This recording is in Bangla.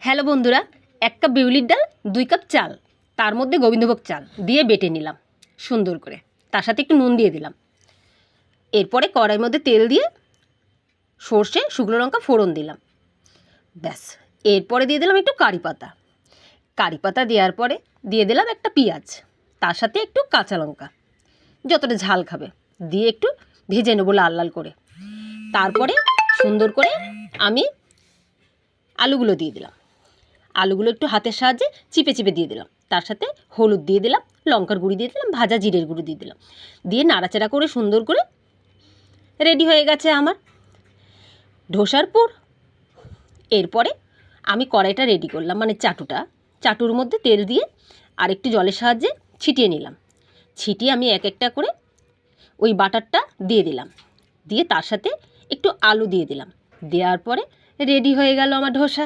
হ্যালো বন্ধুরা, 1 কাপ বিউলির ডাল, 2 কাপ চাল, তার মধ্যে গোবিন্দভোগ চাল দিয়ে বেটে নিলাম সুন্দর করে। তার সাথে একটু নুন দিয়ে দিলাম। এরপরে কড়াইয়ের মধ্যে তেল দিয়ে সর্ষে, শুকনো লঙ্কা ফোড়ন দিলাম। ব্যাস, এরপরে দিয়ে দিলাম একটু কারি পাতা। কারি পাতা দেওয়ার পরে দিয়ে দিলাম একটা পেঁয়াজ, তার সাথে একটু কাঁচা লঙ্কা, যতটা ঝাল খাবে দিয়ে একটু ভেজে নেবো লাল লাল করে। তারপরে সুন্দর করে আমি আলুগুলো দিয়ে দিলাম। আলুগুলো একটু হাতের সাহায্যে চিপে চিপে দিয়ে দিলাম। তার সাথে হলুদ দিয়ে দিলাম, লঙ্কার গুঁড়ি দিয়ে দিলাম, ভাজা জিরের গুঁড়ি দিয়ে দিলাম। দিয়ে নাড়াচাড়া করে সুন্দর করে রেডি হয়ে গেছে আমার ধোসার পুর। এরপরে আমি কড়াইটা রেডি করলাম, মানে চাটুর মধ্যে তেল দিয়ে আর একটু জলের সাহায্যে ছিটিয়ে নিলাম। ছিটিয়ে আমি এক একটা করে ওই বাটারটা দিয়ে দিলাম। দিয়ে তার সাথে একটু আলু দিয়ে দিলাম। দেওয়ার পরে রেডি হয়ে গেল আমার ধোসা।